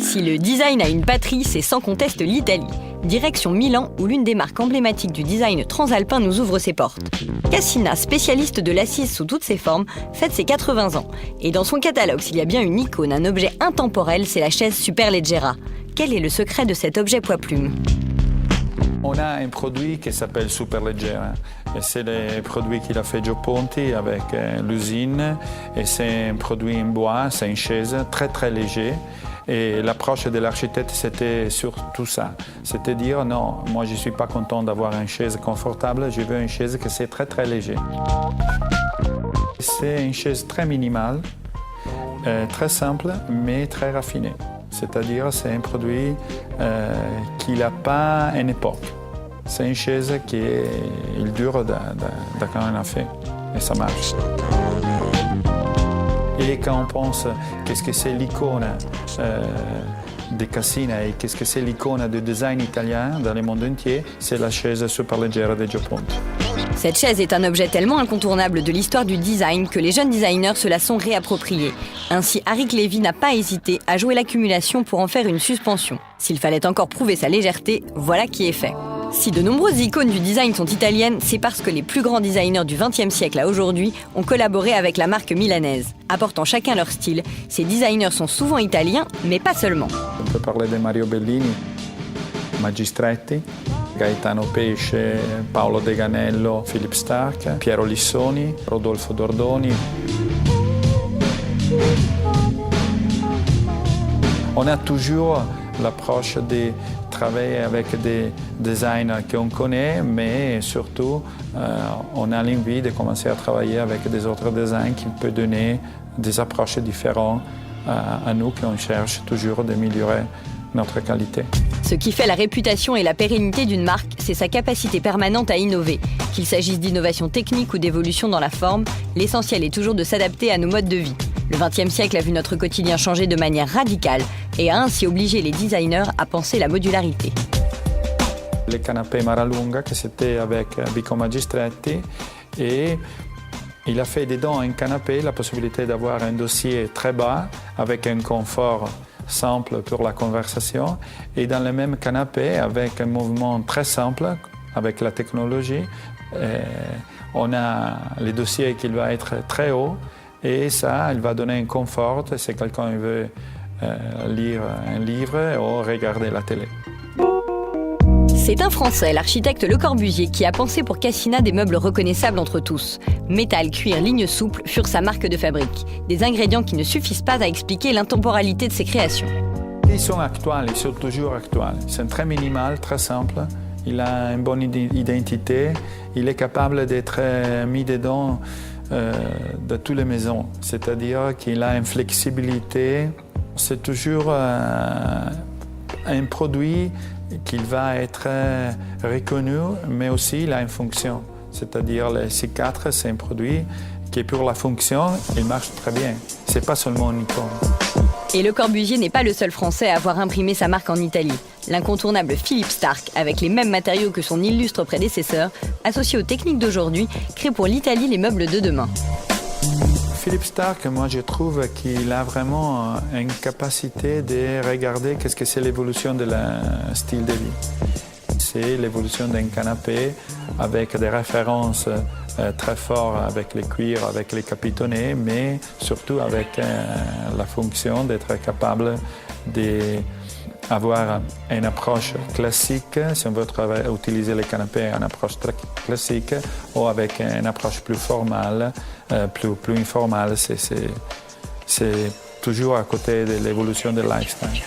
Si le design a une patrie, c'est sans conteste l'Italie. Direction Milan, où l'une des marques emblématiques du design transalpin nous ouvre ses portes. Cassina, spécialiste de l'assise sous toutes ses formes, fête ses 80 ans. Et dans son catalogue, s'il y a bien une icône, un objet intemporel, c'est la chaise Superleggera. Quel est le secret de cet objet poids-plume ? On a un produit qui s'appelle Superleggera. Et c'est le produit qu'il a fait Gio Ponti avec l'usine. Et c'est un produit en bois, c'est une chaise très très léger. Et l'approche de l'architecte, c'était surtout ça. C'était dire, non, moi je ne suis pas content d'avoir une chaise confortable, je veux une chaise qui c'est très très léger. C'est une chaise très minimale, très simple, mais très raffinée. C'est-à-dire c'est un produit qui n'a pas une époque. C'est une chaise qui il dure quand on a fait et ça marche. Et quand on pense qu'est-ce que c'est l'icône de Cassina et qu'est-ce que c'est l'icône du design italien dans le monde entier, c'est la chaise Superleggera de Gio Ponti. Cette chaise est un objet tellement incontournable de l'histoire du design que les jeunes designers se la sont réappropriés. Ainsi, Arik Levy n'a pas hésité à jouer l'accumulation pour en faire une suspension. S'il fallait encore prouver sa légèreté, voilà qui est fait. Si de nombreuses icônes du design sont italiennes, c'est parce que les plus grands designers du XXe siècle à aujourd'hui ont collaboré avec la marque milanaise. Apportant chacun leur style, ces designers sont souvent italiens, mais pas seulement. On peut parler de Mario Bellini, Magistretti, Gaetano Pesce, Paolo Deganello, Philippe Starck, Piero Lissoni, Rodolfo Dordoni. On a toujours l'approche de travailler avec des designers qu'on connaît, mais surtout, on a l'envie de commencer à travailler avec des autres designers qui peuvent donner des approches différentes à nous, qu'on cherche toujours d'améliorer notre qualité. Ce qui fait la réputation et la pérennité d'une marque, c'est sa capacité permanente à innover. Qu'il s'agisse d'innovation technique ou d'évolution dans la forme, l'essentiel est toujours de s'adapter à nos modes de vie. Le XXe siècle a vu notre quotidien changer de manière radicale et a ainsi obligé les designers à penser la modularité. Le canapé Maralunga, que c'était avec Vico Magistretti, et il a fait dedans un canapé, la possibilité d'avoir un dossier très bas avec un confort simple pour la conversation, et dans le même canapé avec un mouvement très simple avec la technologie, on a le dossier qui va être très haut. Et ça, il va donner un confort si quelqu'un veut lire un livre ou regarder la télé. C'est un Français, l'architecte Le Corbusier, qui a pensé pour Cassina des meubles reconnaissables entre tous. Métal, cuir, ligne souple furent sa marque de fabrique. Des ingrédients qui ne suffisent pas à expliquer l'intemporalité de ses créations. Ils sont actuels, ils sont toujours actuels. C'est très minimal, très simple. Il a une bonne identité. Il est capable d'être mis dedans de toutes les maisons, c'est-à-dire qu'il a une flexibilité. C'est toujours un produit qui va être reconnu, mais aussi il a une fonction. C'est-à-dire le C4, c'est un produit qui pour la fonction, il marche très bien. C'est pas seulement une icône. Et Le Corbusier n'est pas le seul Français à avoir imprimé sa marque en Italie. L'incontournable Philippe Starck, avec les mêmes matériaux que son illustre prédécesseur, associé aux techniques d'aujourd'hui, crée pour l'Italie les meubles de demain. Philippe Starck, moi je trouve qu'il a vraiment une capacité de regarder qu'est-ce que c'est l'évolution de la style de vie. C'est l'évolution d'un canapé avec des références très fortes avec les cuirs, avec les capitonnés, mais surtout avec la fonction d'être capable d'avoir une approche classique, si on veut utiliser les canapés, une approche très classique, ou avec une approche plus formale, plus informelle. C'est toujours à côté de l'évolution du lifestyle.